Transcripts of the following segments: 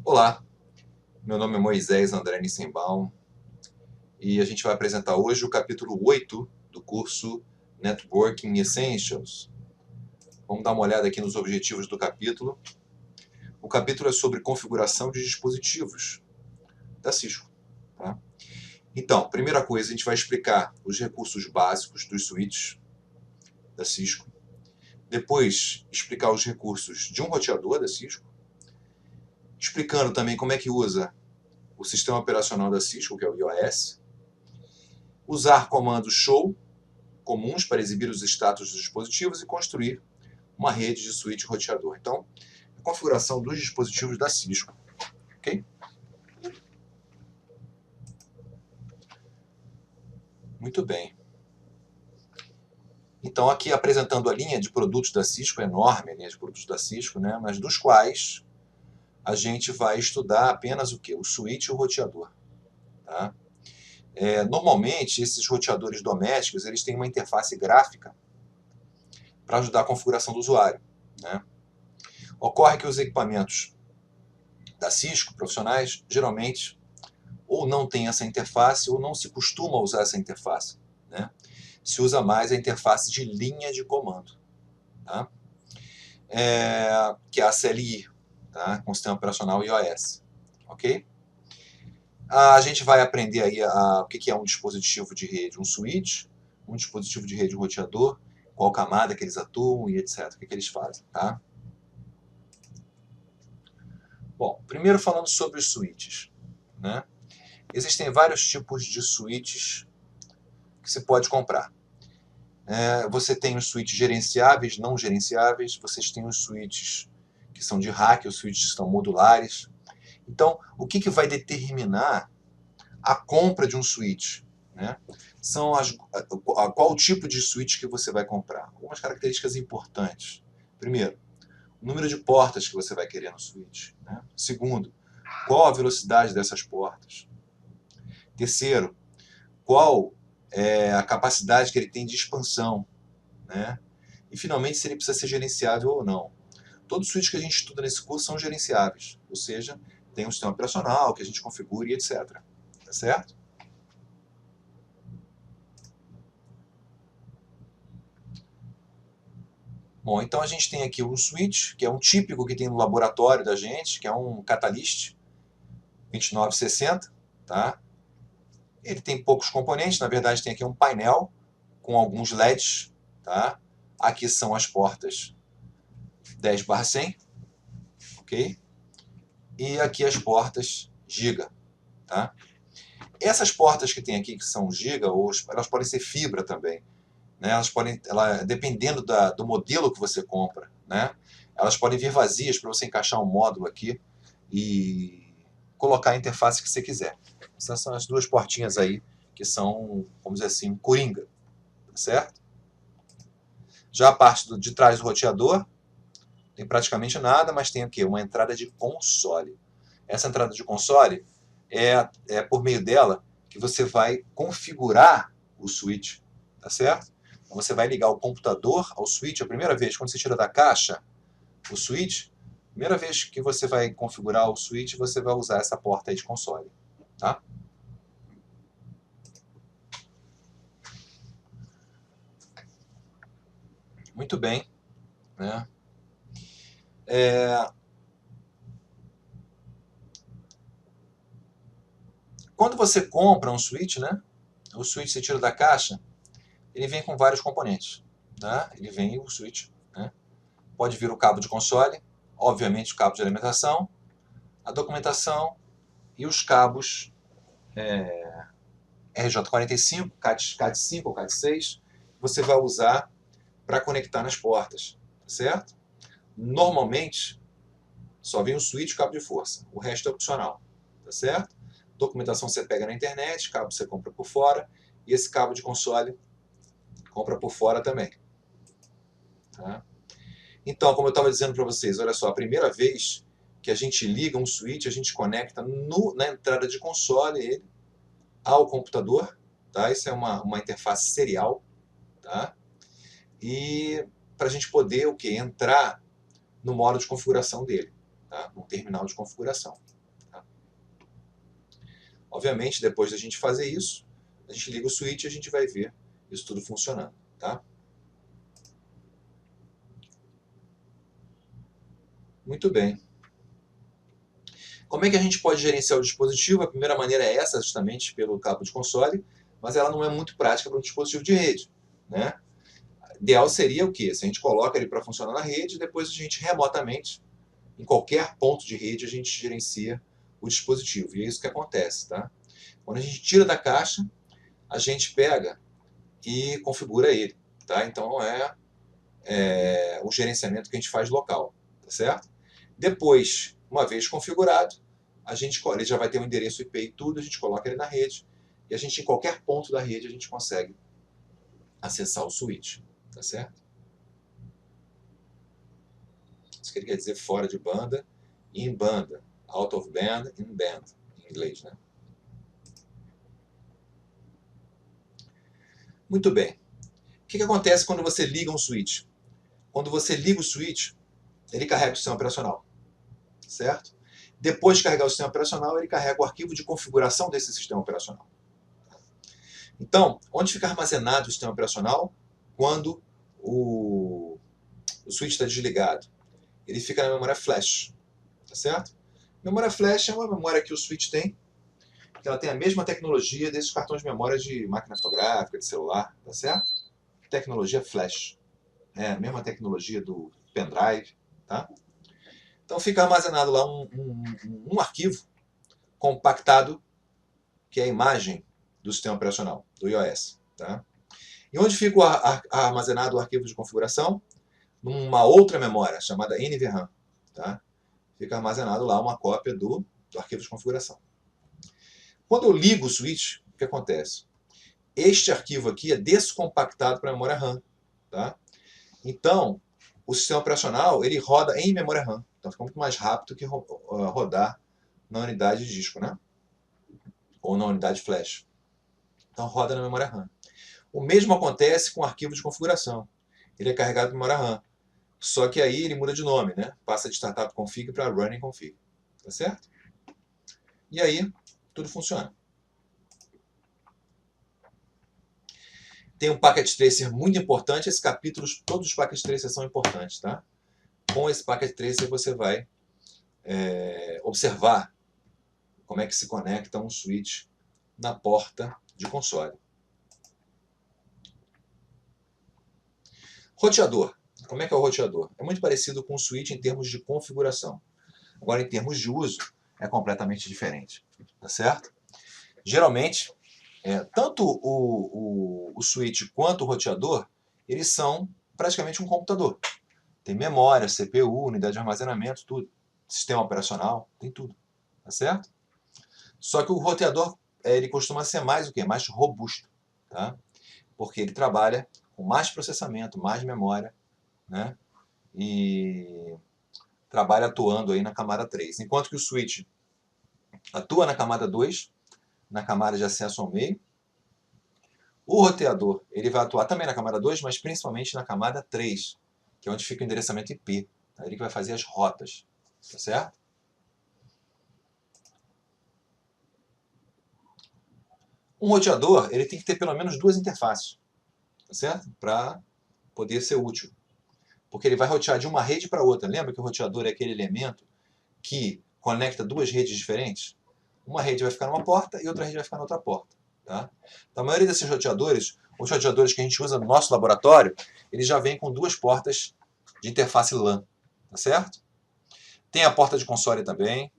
Olá, meu nome é Moisés André Nissenbaum e a gente vai apresentar hoje o capítulo 8 do curso Networking Essentials. Vamos dar uma olhada aqui nos objetivos do capítulo. O capítulo é sobre configuração de dispositivos da Cisco. Tá? Então, primeira coisa, a gente vai explicar os recursos básicos dos switches da Cisco. Depois, explicar os recursos de um roteador da Cisco. Explicando também como é que usa o sistema operacional da Cisco, que é o iOS. Usar comandos show comuns para exibir os status dos dispositivos e construir uma rede de switch roteador. Então, a configuração dos dispositivos da Cisco. Ok? Muito bem. Então, aqui apresentando a linha de produtos da Cisco, enorme a linha de produtos da Cisco, né? Mas dos quais a gente vai estudar apenas o quê? O switch e o roteador. Tá? Normalmente, esses roteadores domésticos eles têm uma interface gráfica para ajudar a configuração do usuário. Né? Ocorre que os equipamentos da Cisco, profissionais, geralmente ou não tem essa interface ou não se costuma usar essa interface. Né? Se usa mais a interface de linha de comando, tá? Que é a CLI, tá? Com o sistema operacional iOS. Ok? A gente vai aprender aí o que é um dispositivo de rede, um switch, um dispositivo de rede, um roteador, qual camada que eles atuam e etc. O que eles fazem. Tá? Bom, primeiro falando sobre os switches. Né? Existem vários tipos de switches que você pode comprar. Você tem os switches gerenciáveis, não gerenciáveis, vocês têm os switches que são de rack, os switches que são modulares. Então, o que vai determinar a compra de um switch? Né? São qual o tipo de switch que você vai comprar? Algumas características importantes. Primeiro, o número de portas que você vai querer no switch. Né? Segundo, qual a velocidade dessas portas? Terceiro, qual é a capacidade que ele tem de expansão, né? E finalmente se ele precisa ser gerenciável ou não. Todos os switches que a gente estuda nesse curso são gerenciáveis, ou seja, tem um sistema operacional que a gente configura e etc. Tá certo? Bom, então a gente tem aqui um switch, que é um típico que tem no laboratório da gente, que é um Catalyst 2960, tá? Ele tem poucos componentes, na verdade tem aqui um painel com alguns LEDs, tá? Aqui são as portas 10/100, ok? E aqui as portas Giga, tá? Essas portas que tem aqui, que são Giga, elas podem ser fibra também, né? Dependendo do modelo que você compra, né? Elas podem vir vazias para você encaixar um módulo aqui e colocar a interface que você quiser. Essas são as duas portinhas aí que são, vamos dizer assim, coringa, tá certo? Já a parte de trás do roteador, tem praticamente nada, mas tem aqui uma entrada de console. Essa entrada de console é por meio dela que você vai configurar o switch, tá certo? Então você vai ligar o computador ao switch, a primeira vez, quando você tira da caixa o switch, primeira vez que você vai configurar o switch, você vai usar essa porta aí de console, tá? Muito bem, né? Quando você compra um switch, né? O switch você tira da caixa, ele vem com vários componentes, tá? Ele vem o switch, né? Pode vir o cabo de console, obviamente o cabo de alimentação, a documentação e os cabos RJ45, CAT5 ou CAT6, você vai usar para conectar nas portas, certo? Normalmente, só vem o switch e o cabo de força, o resto é opcional, tá certo? Documentação você pega na internet, cabo você compra por fora, e esse cabo de console compra por fora também. Tá? Então, como eu estava dizendo para vocês, olha só, a primeira vez que a gente liga um switch, a gente conecta na entrada de console ele ao computador, tá? Isso é uma interface serial, tá? E para a gente poder o quê? Entrar no modo de configuração dele, tá? No terminal de configuração. Obviamente, depois da gente fazer isso, a gente liga o switch e a gente vai ver isso tudo funcionando, tá? Muito bem. Como é que a gente pode gerenciar o dispositivo? A primeira maneira é essa, justamente pelo cabo de console, mas ela não é muito prática para um dispositivo de rede, né? Ideal seria o quê? Se a gente coloca ele para funcionar na rede, depois a gente remotamente, em qualquer ponto de rede, a gente gerencia o dispositivo. E é isso que acontece, tá? Quando a gente tira da caixa, a gente pega e configura ele, tá? Então não é o gerenciamento que a gente faz local, tá certo? Depois, uma vez configurado, ele já vai ter um endereço IP e tudo, a gente coloca ele na rede e a gente, em qualquer ponto da rede, a gente consegue acessar o switch, tá certo? Isso que ele quer dizer fora de banda e em banda. Out of band, in band, em inglês, né? Muito bem. O que acontece quando você liga um switch? Quando você liga o switch, ele carrega o sistema operacional, certo? Depois de carregar o sistema operacional, ele carrega o arquivo de configuração desse sistema operacional. Então, onde fica armazenado o sistema operacional quando o switch está desligado? Ele fica na memória flash, tá certo? Memória flash é uma memória que o switch tem, que ela tem a mesma tecnologia desses cartões de memória de máquina fotográfica, de celular, tá certo? Tecnologia flash. É a mesma tecnologia do pendrive, tá? Então fica armazenado lá um arquivo compactado, que é a imagem do sistema operacional, do iOS. Tá? E onde fica armazenado o arquivo de configuração? Numa outra memória, chamada NVRAM. Tá? Fica armazenado lá uma cópia do arquivo de configuração. Quando eu ligo o switch, o que acontece? Este arquivo aqui é descompactado para a memória RAM. Tá? Então, o sistema operacional ele roda em memória RAM. Então fica muito mais rápido que rodar na unidade de disco, né? Ou na unidade flash. Então roda na memória RAM. O mesmo acontece com o arquivo de configuração. Ele é carregado na memória RAM. Só que aí ele muda de nome, né? Passa de startup config para running config. Tá certo? E aí, tudo funciona. Tem um packet tracer muito importante. Esses capítulos, todos os packet tracers são importantes, tá? Com esse packet tracer você vai observar como é que se conecta um switch na porta de console. Roteador. Como é que é o roteador? É muito parecido com o switch em termos de configuração. Agora, em termos de uso, é completamente diferente. Tá certo? Geralmente, tanto o switch quanto o roteador, eles são praticamente um computador. Tem memória, CPU, unidade de armazenamento, tudo. Sistema operacional, tem tudo. Tá certo? Só que o roteador, ele costuma ser mais o quê? Mais robusto. Tá? Porque ele trabalha com mais processamento, mais memória, né? E trabalha atuando aí na camada 3. Enquanto que o switch atua na camada 2, na camada de acesso ao meio. O roteador ele vai atuar também na camada 2, mas principalmente na camada 3, que é onde fica o endereçamento IP. É ele que vai fazer as rotas. Tá certo? Um roteador ele tem que ter pelo menos duas interfaces, tá certo? Para poder ser útil. Porque ele vai rotear de uma rede para outra. Lembra que o roteador é aquele elemento que conecta duas redes diferentes? Uma rede vai ficar numa porta e outra rede vai ficar na outra porta. Tá? Então, a maioria desses roteadores, os roteadores que a gente usa no nosso laboratório, eles já vêm com duas portas de interface LAN. Tá certo? Tem a porta de console também,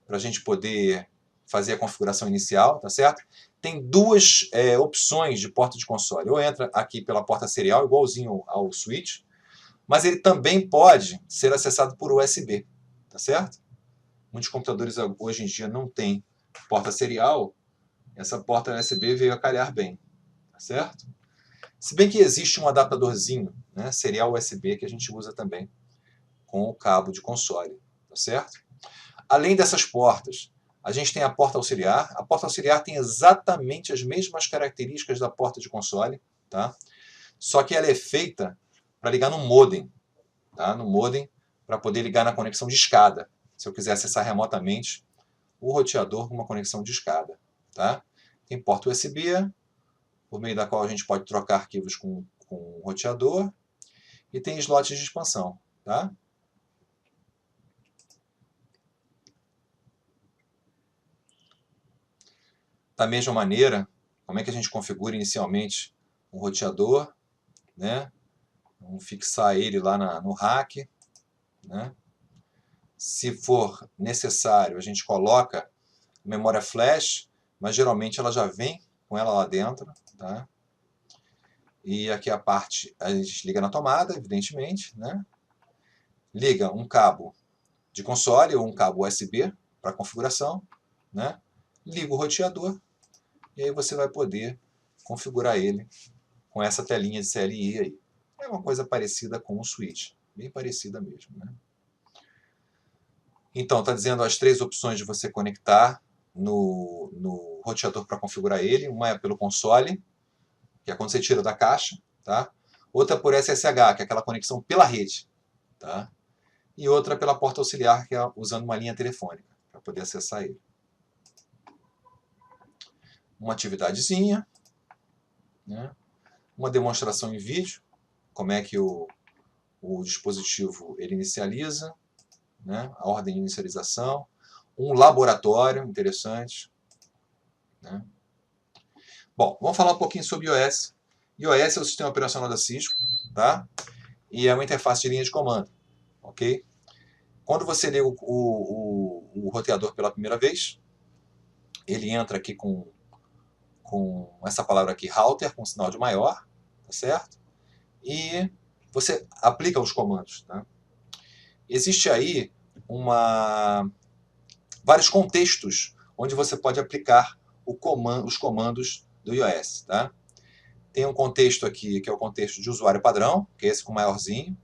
para a gente poder fazer a configuração inicial, tá certo? Tem duas opções de porta de console. Ou entra aqui pela porta serial, igualzinho ao switch, mas ele também pode ser acessado por USB, tá certo? Muitos computadores hoje em dia não têm porta serial, essa porta USB veio a calhar bem, tá certo? Se bem que existe um adaptadorzinho, né, serial USB, que a gente usa também com o cabo de console, tá certo? Além dessas portas, a gente tem a porta auxiliar. A porta auxiliar tem exatamente as mesmas características da porta de console, tá? Só que ela é feita para ligar no modem, tá? No modem, para poder ligar na conexão de escada, se eu quiser acessar remotamente o roteador com uma conexão de escada. Tá? Tem porta USB, por meio da qual a gente pode trocar arquivos com o roteador, e tem slots de expansão. Tá? Da mesma maneira, como é que a gente configura inicialmente o roteador, né? Vamos fixar ele lá no rack, né? Se for necessário, a gente coloca memória flash, mas geralmente ela já vem com ela lá dentro, tá? E aqui a parte, a gente liga na tomada, evidentemente, né? Liga um cabo de console ou um cabo USB para configuração, né? Liga o roteador e aí você vai poder configurar ele com essa telinha de CLI aí. É uma coisa parecida com o switch, bem parecida mesmo, né? Então, está dizendo as 3 opções de você conectar no roteador para configurar ele. Uma é pelo console, que é quando você tira da caixa, tá? Outra por SSH, que é aquela conexão pela rede, tá? E outra pela porta auxiliar, que é usando uma linha telefônica, para poder acessar ele. Uma atividadezinha, né? Uma demonstração em vídeo, como é que o dispositivo ele inicializa, né? A ordem de inicialização. Um laboratório interessante, né? Bom, vamos falar um pouquinho sobre iOS. iOS é o sistema operacional da Cisco, tá? E é uma interface de linha de comando, ok? Quando você liga o roteador pela primeira vez, ele entra aqui com essa palavra aqui, router, com sinal de maior, tá certo? E você aplica os comandos, tá? Existe aí vários contextos onde você pode aplicar os comandos do iOS, tá? Tem um contexto aqui, que é o contexto de usuário padrão, que é esse com maiorzinho.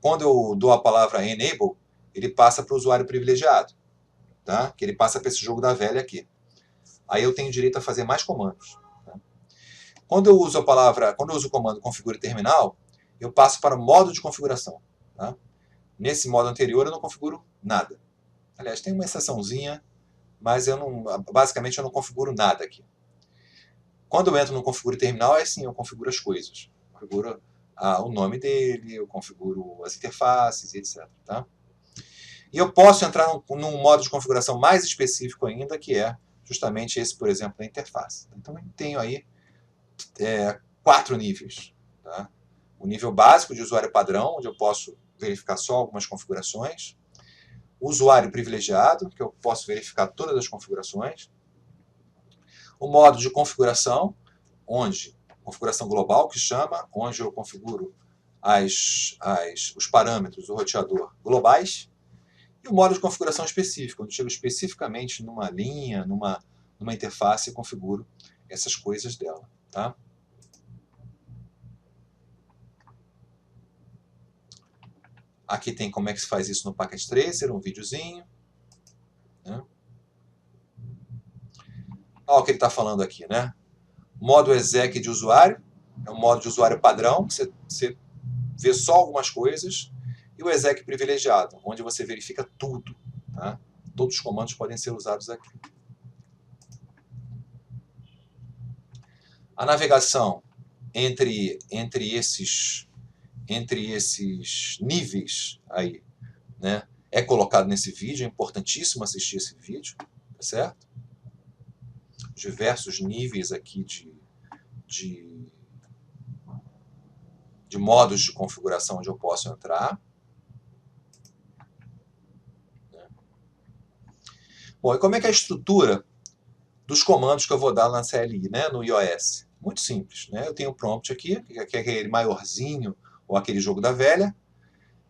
Quando eu dou a palavra enable, ele passa para o usuário privilegiado, tá? Que ele passa para esse jogo da velha aqui. Aí eu tenho direito a fazer mais comandos. Tá? Quando eu uso o comando configure terminal, eu passo para o modo de configuração. Tá? Nesse modo anterior eu não configuro nada. Aliás, tem uma exceçãozinha, mas basicamente eu não configuro nada aqui. Quando eu entro no configure terminal, é sim, eu configuro as coisas. Eu configuro o nome dele, eu configuro as interfaces, etc. Tá? E eu posso entrar num modo de configuração mais específico ainda, que é justamente esse, por exemplo, da interface. Então, eu tenho aí 4 níveis. Tá? O nível básico de usuário padrão, onde eu posso verificar só algumas configurações. O usuário privilegiado, que eu posso verificar todas as configurações. O modo de configuração, configuração global, que chama, onde eu configuro os parâmetros do roteador globais. E o modo de configuração específico, onde eu chego especificamente numa linha, numa interface e configuro essas coisas dela. Tá? Aqui tem como é que se faz isso no Packet Tracer, um videozinho. Né? Olha o que ele está falando aqui. Né? Modo exec de usuário, é um modo de usuário padrão, que você vê só algumas coisas. E o exec privilegiado, onde você verifica tudo. Tá? Todos os comandos podem ser usados aqui. A navegação entre esses níveis aí, né, é colocado nesse vídeo. É importantíssimo assistir esse vídeo, tá certo? Diversos níveis aqui de modos de configuração onde eu posso entrar. Bom, e como é que é a estrutura dos comandos que eu vou dar na CLI, né, no iOS? Muito simples, né? Eu tenho o prompt aqui, que é aquele maiorzinho, ou aquele jogo da velha.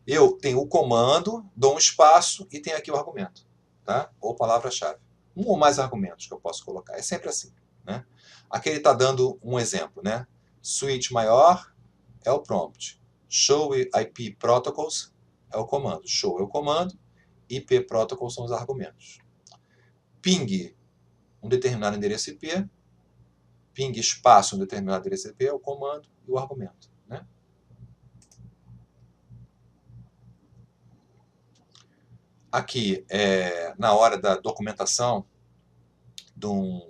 Eu tenho o comando, dou um espaço e tenho aqui o argumento, tá? Ou palavra-chave. Um ou mais argumentos que eu posso colocar. É sempre assim, né? Aqui ele está dando um exemplo, né? Switch maior é o prompt. Show IP protocols é o comando. Show é o comando. IP protocols são os argumentos. Ping um determinado endereço IP. Ping espaço um determinado endereço IP é o comando e o argumento, né? aqui, na hora da documentação dos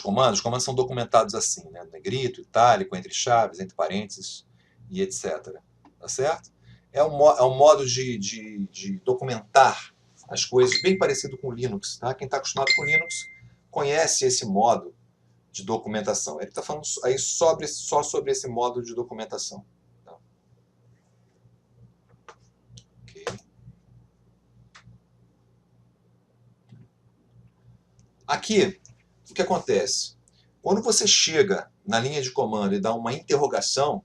comandos, os comandos são documentados assim, né? Negrito, itálico, entre chaves, entre parênteses e etc. Tá certo? É um modo de documentar as coisas bem parecido com o Linux. Tá? Quem está acostumado com Linux conhece esse modo de documentação. Ele está falando aí só sobre esse modo de documentação. Tá? Okay. Aqui, o que acontece? Quando você chega na linha de comando e dá uma interrogação,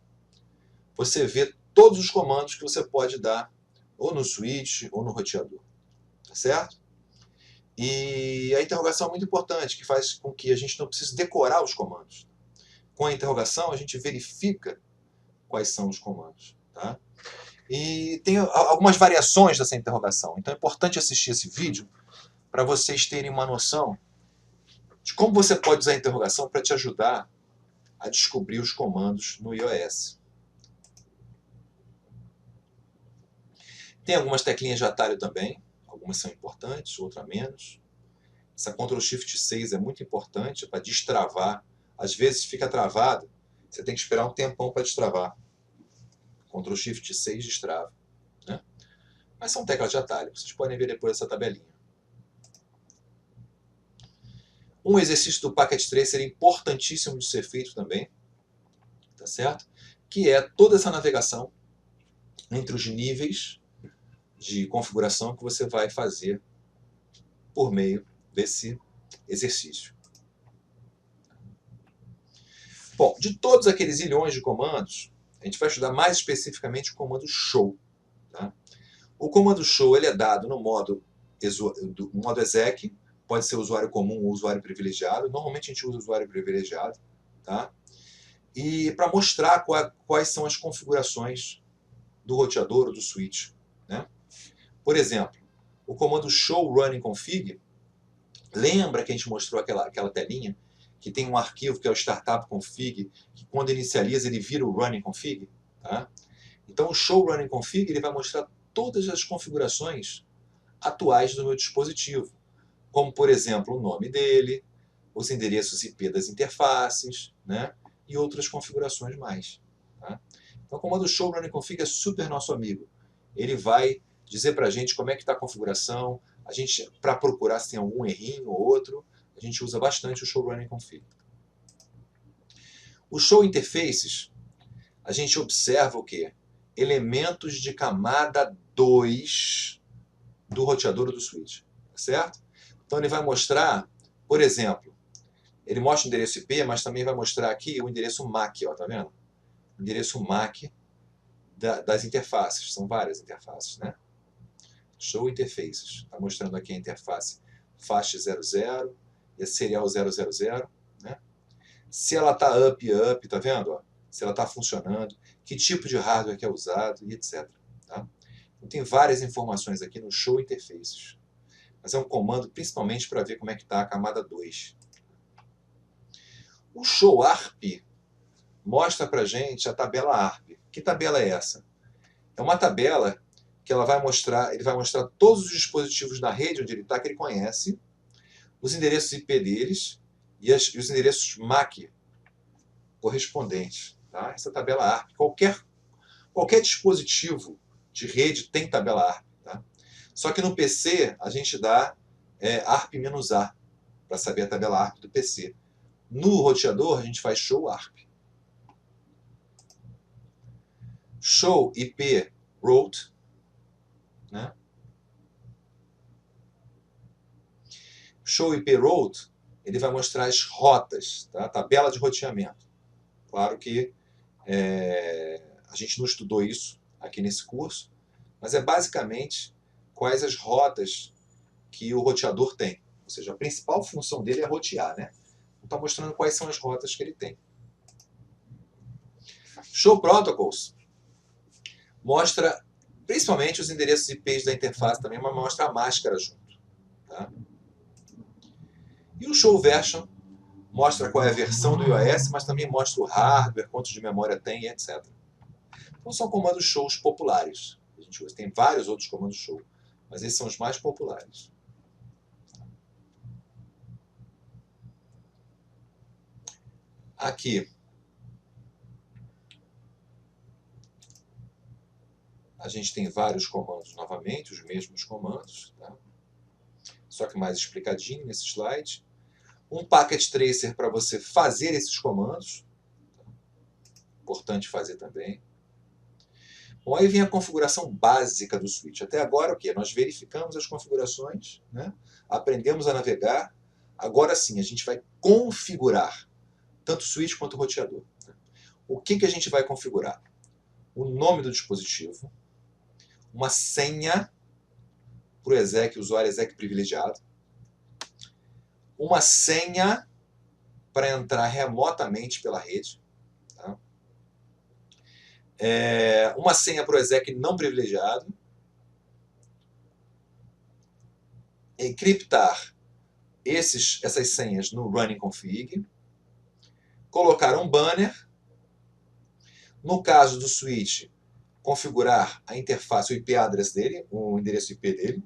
você vê todos os comandos que você pode dar ou no switch ou no roteador. Tá certo? E a interrogação é muito importante, que faz com que a gente não precise decorar os comandos. Com a interrogação, a gente verifica quais são os comandos. Tá? E tem algumas variações dessa interrogação. Então é importante assistir esse vídeo para vocês terem uma noção de como você pode usar a interrogação para te ajudar a descobrir os comandos no iOS. Tem algumas teclinhas de atalho também. Algumas são importantes, outras menos. Essa Ctrl Shift 6 é muito importante para destravar. Às vezes fica travado, você tem que esperar um tempão para destravar. Ctrl Shift 6 destrava. Né? Mas são teclas de atalho, vocês podem ver depois essa tabelinha. Um exercício do Packet Tracer importantíssimo de ser feito também, tá certo? Que é toda essa navegação entre os níveis de configuração que você vai fazer por meio desse exercício. Bom, de todos aqueles zilhões de comandos, a gente vai estudar mais especificamente o comando show. Tá? O comando show ele é dado no modo exec, pode ser usuário comum ou usuário privilegiado. Normalmente a gente usa usuário privilegiado. Tá? E para mostrar quais são as configurações do roteador ou do switch. Né? Por exemplo, o comando show running config, lembra que a gente mostrou aquela telinha que tem um arquivo que é o startup config, que quando inicializa ele vira o running config? Tá? Então o show running config ele vai mostrar todas as configurações atuais do meu dispositivo, como por exemplo o nome dele, os endereços IP das interfaces, né? E outras configurações mais. Tá? Então o comando show running config é super nosso amigo. Ele vai dizer para a gente como é que está a configuração, para procurar se tem algum errinho ou outro, a gente usa bastante o show running config. O show interfaces, a gente observa o quê? Elementos de camada 2 do roteador ou do switch, certo? Então ele vai mostrar, por exemplo, ele mostra o endereço IP, mas também vai mostrar aqui o endereço MAC, ó, tá vendo? O endereço MAC das interfaces, são várias interfaces, né? Show interfaces, está mostrando aqui a interface faixa 00 e a serial 000, né? Se ela está up, tá vendo? Ó? Se ela está funcionando, que tipo de hardware que é usado e etc. Tá? Então, tem várias informações aqui no show interfaces. Mas é um comando principalmente para ver como é que está a camada 2. O show ARP mostra para a gente a tabela ARP. Que tabela é essa? É uma tabela que ele vai mostrar todos os dispositivos na rede onde ele está, que ele conhece, os endereços IP deles e os endereços MAC correspondentes. Tá? Essa tabela ARP. Qualquer dispositivo de rede tem tabela ARP. Tá? Só que no PC a gente dá ARP-A para saber a tabela ARP do PC. No roteador a gente faz show ARP. Show IP route, né? Show IP route, ele vai mostrar as rotas, tá? A tabela de roteamento. Claro que a gente não estudou isso aqui nesse curso, mas é basicamente quais as rotas que o roteador tem. Ou seja, a principal função dele é rotear, né? Então está mostrando quais são as rotas que ele tem. Show Protocols mostra principalmente os endereços IPs da interface também, mas mostra a máscara junto. Tá? E o Show Version mostra qual é a versão do iOS, mas também mostra o hardware, quantos de memória tem, etc. Então são comandos shows populares. a gente usa. Tem vários outros comandos show, mas esses são os mais populares. Aqui, a gente tem vários comandos novamente, os mesmos comandos, tá? Só que mais explicadinho nesse slide. Um packet tracer para você fazer esses comandos. Importante fazer também. Bom, aí vem a configuração básica do switch. Até agora, o quê? Nós verificamos as configurações, né? Aprendemos a navegar. Agora sim, a gente vai configurar tanto o switch quanto o roteador. O que a gente vai configurar? O nome do dispositivo, uma senha para o exec, usuário exec privilegiado, uma senha para entrar remotamente pela rede, tá? Uma senha para o exec não privilegiado, encriptar essas senhas no running config, colocar um banner, no caso do switch, configurar a interface, o IP address dele, o endereço IP dele,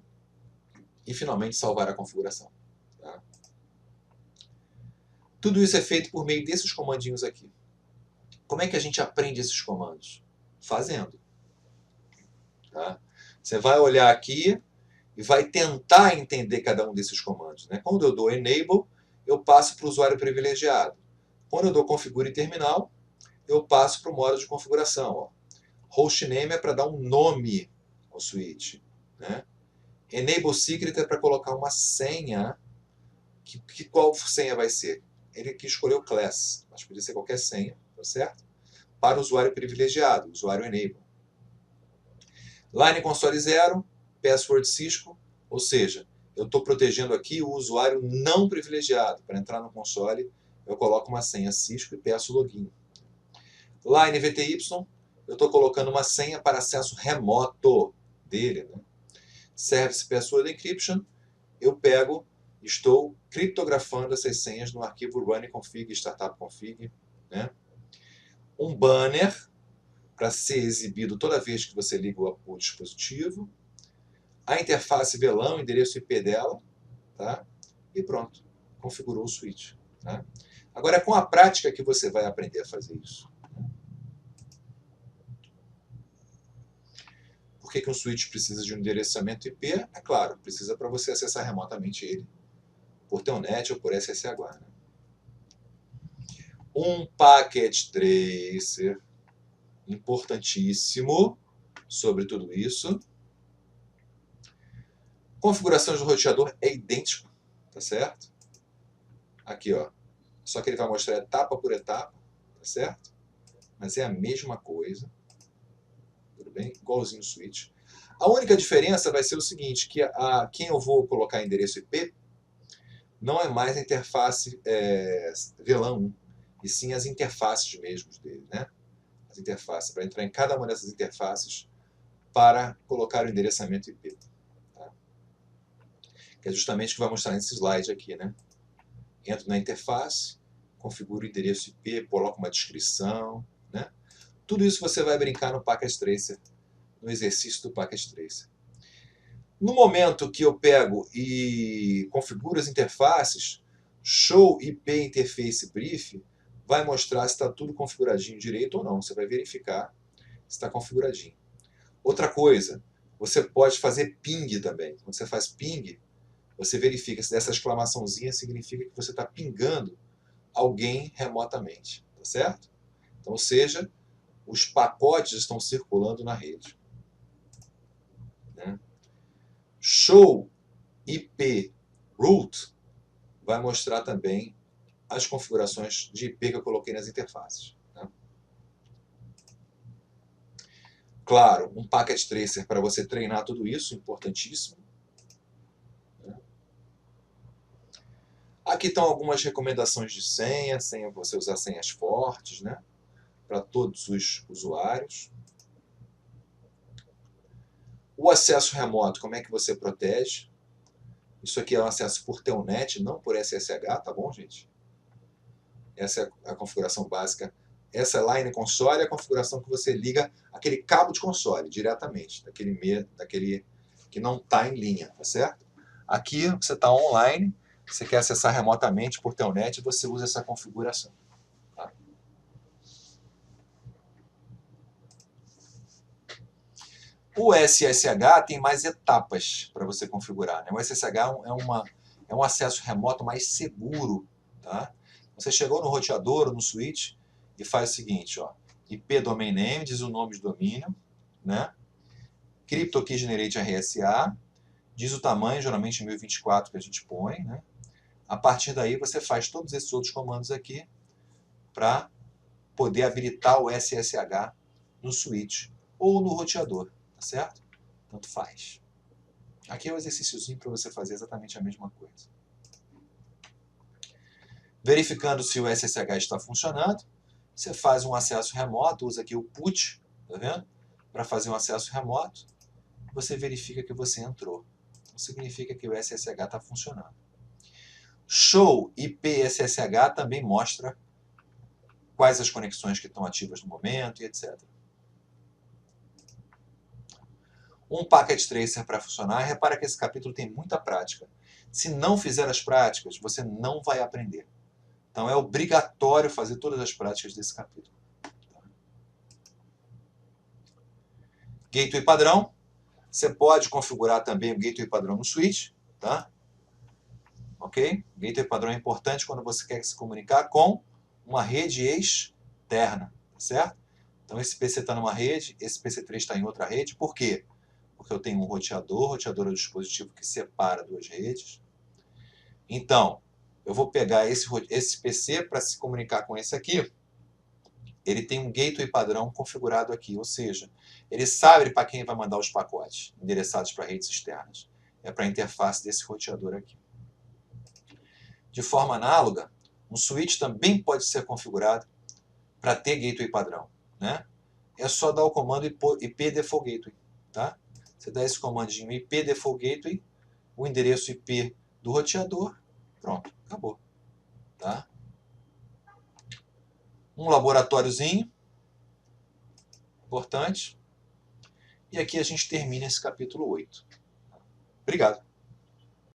e finalmente salvar a configuração. Tá? Tudo isso é feito por meio desses comandinhos aqui. Como é que a gente aprende esses comandos? Fazendo. Tá? Você vai olhar aqui e vai tentar entender cada um desses comandos. Né? Quando eu dou enable, eu passo para o usuário privilegiado. Quando eu dou configure terminal, eu passo para o modo de configuração. Ó. Hostname é para dar um nome ao switch. Né? Enable secret é para colocar uma senha. Qual senha vai ser? Ele aqui escolheu class, mas podia ser qualquer senha, tá certo? Para o usuário privilegiado, usuário enable. Line console 0, password Cisco, ou seja, eu estou protegendo aqui o usuário não privilegiado. Para entrar no console, eu coloco uma senha Cisco e peço login. Line VTY, eu estou colocando uma senha para acesso remoto dele. Né? Service Password Encryption, eu pego, estou criptografando essas senhas no arquivo running config, startup config. Né? Um banner para ser exibido toda vez que você liga o dispositivo. A interface VLAN, o endereço IP dela. Tá? E pronto, configurou o switch. Tá? Agora é com a prática que você vai aprender a fazer isso. Por que um switch precisa de um endereçamento IP? É claro, precisa para você acessar remotamente ele, por Telnet ou por SSH. Né? Um packet tracer, importantíssimo sobre tudo isso. Configuração do roteador é idêntico, tá certo? Aqui, ó. Só que ele vai mostrar etapa por etapa, tá certo? Mas é a mesma coisa. Tudo bem? Igualzinho o switch. A única diferença vai ser o seguinte, que quem eu vou colocar endereço IP não é mais a interface VLAN 1, e sim as interfaces mesmos dele, né? As interfaces, para entrar em cada uma dessas interfaces para colocar o endereçamento IP. Tá? Que é justamente o que vai mostrar nesse slide aqui, né? Entro na interface, configuro o endereço IP, coloco uma descrição, né? Tudo isso você vai brincar no Packet Tracer, no exercício do Packet Tracer. No momento que eu pego e configuro as interfaces, Show IP Interface Brief vai mostrar se está tudo configuradinho direito ou não. Você vai verificar se está configuradinho. Outra coisa, você pode fazer ping também. Quando você faz ping, você verifica se essa exclamaçãozinha significa que você está pingando alguém remotamente. Tá certo? Então, ou seja, os pacotes estão circulando na rede. Né? Show IP Root vai mostrar também as configurações de IP que eu coloquei nas interfaces. Né? Claro, um Packet Tracer para você treinar tudo isso, importantíssimo. Né? Aqui estão algumas recomendações de senha você usar senhas fortes, né? Para todos os usuários. O acesso remoto, como é que você protege? Isso aqui é um acesso por Telnet, não por SSH, tá bom, gente? Essa é a configuração básica Essa line console é a configuração que você liga aquele cabo de console diretamente, daquele que não está em linha, tá certo? Aqui você está online, você quer acessar remotamente por telnet, você usa essa configuração. Tá? O SSH tem mais etapas para você configurar. Né? O SSH é um acesso remoto mais seguro. Tá? Você chegou no roteador ou no switch e faz o seguinte, ó, IP domain name, diz o nome de domínio, né? CryptoKey Generate RSA, diz o tamanho, geralmente 1024 que a gente põe, né? A partir daí você faz todos esses outros comandos aqui para poder habilitar o SSH no switch ou no roteador, tá certo? Tanto faz. Aqui é um exercíciozinho para você fazer exatamente a mesma coisa. Verificando se o SSH está funcionando, você faz um acesso remoto, usa aqui o put, tá vendo? Para fazer um acesso remoto, você verifica que você entrou. Então, significa que o SSH está funcionando. Show IP SSH também mostra quais as conexões que estão ativas no momento e etc. Um Packet Tracer para funcionar, repara que esse capítulo tem muita prática. Se não fizer as práticas, você não vai aprender. Então é obrigatório fazer todas as práticas desse capítulo. Gateway padrão. Você pode configurar também o gateway padrão no switch. Tá? Ok? Gateway padrão é importante quando você quer se comunicar com uma rede externa. Certo? Então esse PC está numa rede, esse PC3 está em outra rede. Por quê? Porque eu tenho um roteador. Roteador é o dispositivo que separa duas redes. Então, eu vou pegar esse PC para se comunicar com esse aqui. Ele tem um gateway padrão configurado aqui, ou seja, ele sabe para quem vai mandar os pacotes endereçados para redes externas. É para a interface desse roteador aqui. De forma análoga, um switch também pode ser configurado para ter gateway padrão. Né? É só dar o comando IP default gateway. Tá? Você dá esse comandinho IP default gateway, o endereço IP do roteador, pronto, acabou. Tá? Um laboratóriozinho importante. E aqui a gente termina esse capítulo 8. Obrigado.